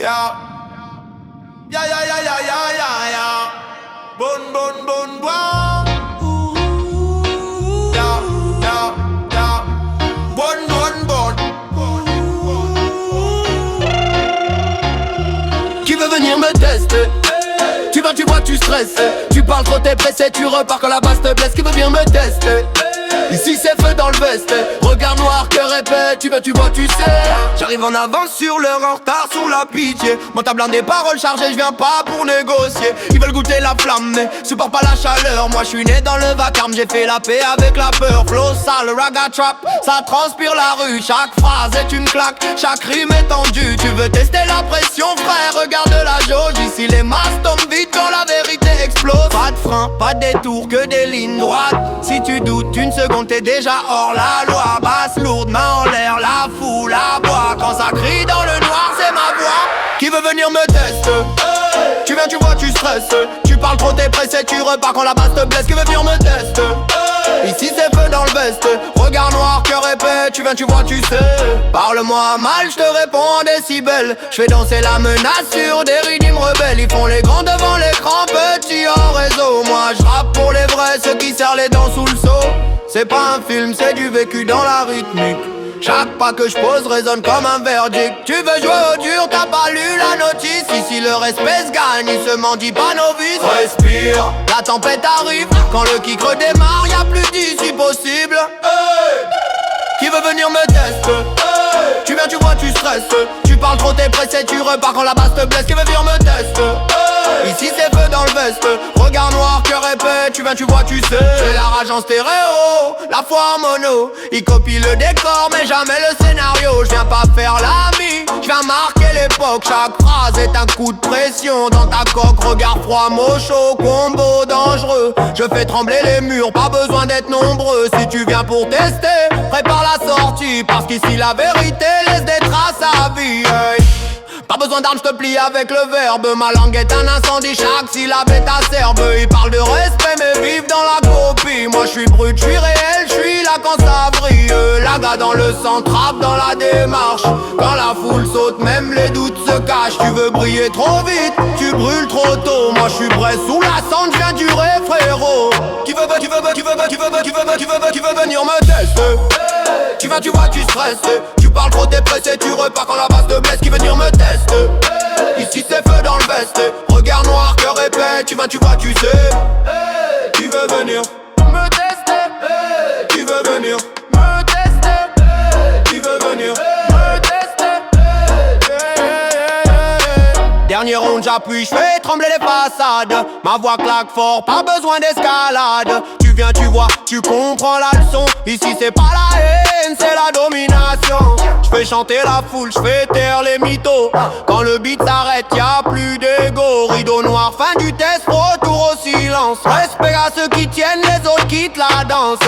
Yeah. Yeah, yeah, yeah, yeah, yeah, yeah, yeah. Bun, bun, bun, bun. Yeah, yeah, yeah. Bun, bun, bun. Qui veut venir me tester? Tu vas, tu vois, tu stresses. Tu parles trop, t'es pressé, tu repars quand la base te blesse. Qui veut venir me tester? Ici c'est feu dans le veste. Regard noir, cœur épais. Tu veux, tu vois, tu sais. J'arrive en avance sur l'heure, en retard sur la pitié. Mon table des paroles chargées, je viens pas pour négocier. Ils veulent goûter la flamme mais supportent pas la chaleur. Moi je suis né dans le vacarme, j'ai fait la paix avec la peur. Flow sale, raga trap, ça transpire la rue. Chaque phrase est une claque, chaque rime est tendue. Tu veux tester la pression frère, regarde la jauge. Ici les masses tombent vite quand la vérité explose. Pas de frein, pas de détour, que des lignes droites. Si tu doutes une seconde t'es déjà hors la loi. Basse lourde, main en l'air, la foule aboie. Quand ça crie dans le noir c'est ma voix. Qui veut venir me tester? Tu viens, tu vois, tu stresses. Tu parles trop, t'es pressé, tu repars quand la base te blesse. Qui veut venir me tester? Ici c'est feu dans le veste. Regard noir, cœur épais. Tu viens, tu vois, tu sais. Parle-moi mal, je te réponds en décibels. Je fais danser la menace sur des rythmes rebelles. Ils font les grands devant l'écran, petits en réseau. Moi je rappe pour les vrais, ceux qui serrent les dents sous le seau. C'est pas un film, c'est du vécu dans la rythmique. Chaque pas que je pose résonne comme un verdict. Tu veux jouer au dur, t'as pas lu la notice. Ici le respect se gagne, il se mendie pas novice. Respire, la tempête arrive. Quand le kick redémarre, y'a plus d'ici possible. Qui veut venir me tester? Tu viens, tu vois, tu stresses. Tu parles trop, t'es pressé, tu repars quand la base te blesse. Qui veut venir me tester? Ici c'est feu dans le veste. Regard noir, cœur épais. Tu viens, tu vois, tu sais. J'ai la rage en stéréo, la foi en mono. Il copie le décor mais jamais le scénario. Je viens pas faire l'ami, je viens marquer l'époque. Chaque phrase est un coup de pression dans ta coque. Regard froid, mot chaud, combo dangereux. Je fais trembler les murs, pas besoin d'être nombreux. Si tu viens pour tester, prépare la sortie. Parce qu'ici la vérité laisse des traces à vie. Pas besoin d'armes, je te plie avec le verbe. Ma langue est un incendie, chaque syllabe est acerbe. Ils parlent de respect mais vivent dans la copie. Moi je suis brut, je suis réel, je suis là quand ça brille. La gars dans le sang, trappe dans la démarche. Quand la foule saute, même les doutes se cachent. Tu veux briller trop vite, tu brûles trop tôt. Moi je suis prêt sous la cendre, je viens durer frérot. Qui veut venir me tester? Tu viens, tu vois, tu stresses. Tu parles trop, t'es pressé, tu repars quand la base te blesse. Qui veut venir me tester? Ici c'est feu dans le veste. Regard noir, cœur épais. Tu viens, tu vois, tu sais. Tu veux venir me tester? Tu veux venir me tester? Tu veux venir me tester? Dernier round j'appuie, je fais trembler les façades. Ma voix claque fort, pas besoin d'escalade. Tu viens, tu vois, tu comprends la leçon. Ici c'est pas la haine, c'est la domination. Je fais chanter la foule, je fais taire les mythos. Quand le beat s'arrête, y'a plus d'ego. Rideau noir, fin du test, retour au silence. Respect à ceux qui tiennent, les autres quittent la danse.